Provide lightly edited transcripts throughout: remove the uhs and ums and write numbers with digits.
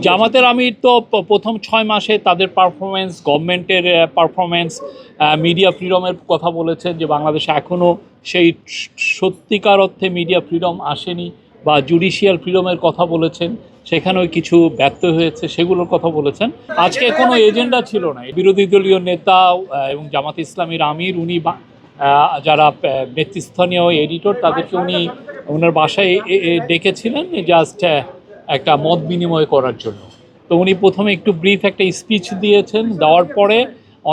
জামাতের আমির তো প্রথম 6 মাসে তাদের পারফরমেন্স, গভর্নমেন্টের পারফরমেন্স, মিডিয়া ফ্রিডমের কথা বলেছেন যে বাংলাদেশে এখনও সেই সত্যিকার অর্থে মিডিয়া ফ্রিডম আসেনি, বা জুডিশিয়াল ফ্রিডমের কথা বলেছেন, সেখানেও কিছু ব্যর্থ হয়েছে, সেগুলোর কথা বলেছেন। আজকে কোনো এজেন্ডা ছিল না। বিরোধী দলীয় নেতা এবং জামাত ইসলামীর আমির উনি যারা নেতৃস্থানীয় এডিটর তাদেরকে উনি ওনার বাসায় ডেকেছিলেন জাস্ট একটা মত বিনিময় করার জন্য। তো উনি প্রথমে একটু ব্রিফ একটা স্পিচ দিয়েছেন, দেওয়ার পরে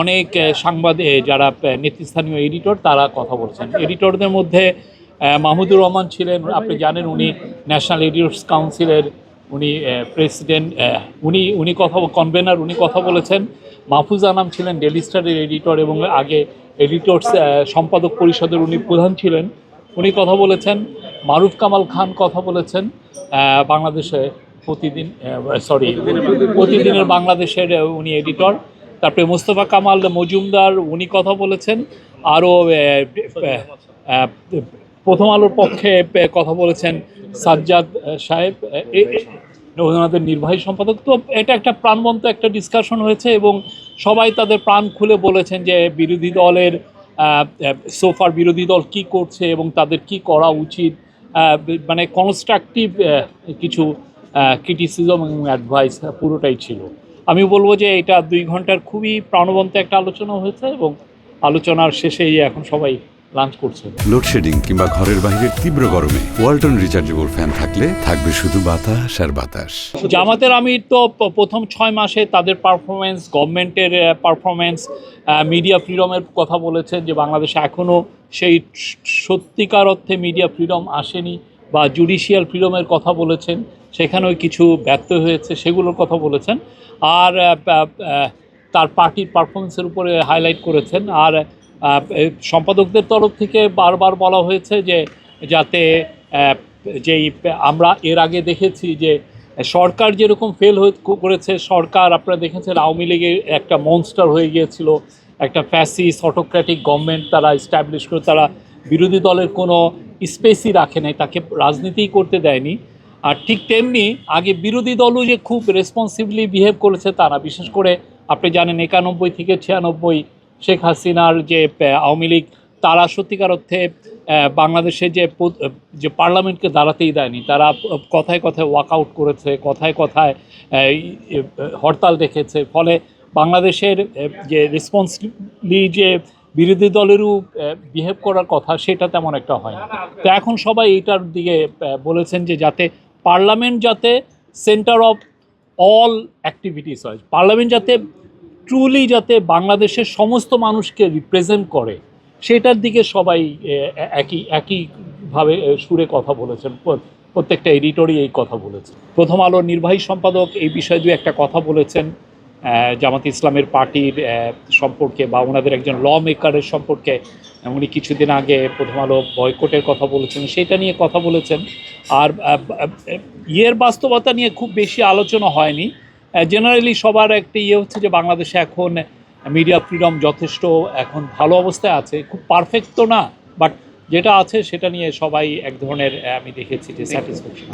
অনেক সাংবাদিক যারা নেতৃস্থানীয় এডিটর তারা কথা বলছেন। এডিটরদের মধ্যে মাহমুদুর রহমান ছিলেন, আপনি জানেন উনি ন্যাশনাল এডিটর্স কাউন্সিলের উনি প্রেসিডেন্ট, উনি কথা কনভেনার, উনি কথা বলেছেন। মাহফুজ আনাম ছিলেন ডেলি স্টারের এডিটর এবং আগে এডিটর্স সম্পাদক পরিষদের উনি প্রধান ছিলেন, উনি কথা বলেছেন। মারুফ কামাল খান কথা বলেছেন, বাংলাদেশে প্রতিদিনের বাংলাদেশের উনি এডিটর। তারপরে মোস্তফা কামাল মজুমদার উনি কথা বলেছেন। আরও প্রথম আলোর পক্ষে কথা বলেছেন সাজ্জাদ সাহেব, ওনাদের নির্বাহী সম্পাদক। তো এটা একটা প্রাণবন্ত একটা ডিসকাশন হয়েছে এবং সবাই তাদের প্রাণ খুলে বলেছেন যে বিরোধী দলের সোফার বিরোধী দল কি করছে এবং তাদের কি করা উচিত, মানে কনস্ট্রাকটিভ কিছু ক্রিটিসিজম এবং অ্যাডভাইস পুরোটাই ছিল। আমি বলবো যে এটা 2 ঘন্টার খুবই প্রাণবন্ত একটা আলোচনা হয়েছে এবং আলোচনার শেষেই এখন সবাই লাঞ্চ করছে। লোডশেডিং কিংবা ঘরের বাইরের তীব্র গরমে ওয়ালটন রিচার্জেবল ফ্যান থাকলে থাকবে শুধু বাতাস আর বাতাস। জামাতের আমির তো প্রথম 6 মাসে তাদের পারফরমেন্স, গভর্নমেন্টের পারফরমেন্স, মিডিয়া ফ্রিডমের কথা বলেছেন যে বাংলাদেশে এখনও সেই সত্যিকার অর্থে মিডিয়া ফ্রিডম আসেনি, বা জুডিশিয়াল ফ্রিডমের কথা বলেছেন, সেখানেও কিছু ব্যর্থ হয়েছে, সেগুলোর কথা বলেছেন। আর তার পার্টির পারফরমেন্সের উপরে হাইলাইট করেছেন। আর সম্পাদকদের তরফ থেকে বারবার বলা হয়েছে যে যাতে যেই আমরা এর আগে দেখেছি যে সরকার যেরকম ফেল করেছে, সরকার আপনারা দেখেছেন আওয়ামী লীগের একটা মনস্টার হয়ে গিয়েছিল, একটা ফ্যাসিস্ট অটোক্র্যাটিক গভর্নমেন্ট তারা এস্টাবলিশ করে, তারা বিরোধী দলের কোনো স্পেসই রাখে নাই, তাকে রাজনীতিই করতে দেয়নি। আর ঠিক তেমনি আগে বিরোধী দলও যে খুব রেসপন্সিবলি বিহেভ করেছে তা না। বিশেষ করে আপনি জানেন 91 থেকে 96 শেখ হাসিনার যে আওয়ামী লীগ, তারা সত্যিকার অর্থে বাংলাদেশে যে পার্লামেন্টকে দাঁড়াতেই দেয়নি, তারা কথায় কথায় ওয়াকআউট করেছে, কথায় কথায় হরতাল ডেকেছে। ফলে বাংলাদেশের যে রেসপন্সিবলি যে বিরোধী দলেরও বিহেভ করার কথা সেটা তেমন একটা হয় না। তো এখন সবাই এইটার দিকে বলেছেন যে যাতে পার্লামেন্ট যাতে সেন্টার অফ অল অ্যাক্টিভিটিস হয়, পার্লামেন্ট যাতে ট্রুলি যাতে বাংলাদেশের সমস্ত মানুষকে রিপ্রেজেন্ট করে, সেটার দিকে সবাই একইভাবে সুরে কথা বলেছেন। প্রত্যেকটা এডিটরই এই কথা বলেছে। প্রথম আলোর নির্বাহী সম্পাদক এই বিষয়ে 2-1টা কথা বলেছেন জামাত ইসলামের পার্টির সম্পর্কে বা ওনাদের একজন ল মেকারের সম্পর্কে। উনি কিছুদিন আগে প্রথম আলো বয়কটের কথা বলেছেন, সেটা নিয়ে কথা বলেছেন। আর বাস্তবতা নিয়ে খুব বেশি আলোচনা হয়নি। জেনারেলি সবার একটা হচ্ছে যে বাংলাদেশে এখন মিডিয়া ফ্রিডম যথেষ্ট এখন ভালো অবস্থায় আছে, খুব পারফেক্ট তো না, বাট যেটা আছে সেটা নিয়ে সবাই এক ধরনের আমি দেখেছি যে স্যাটিসফ্যাকশন।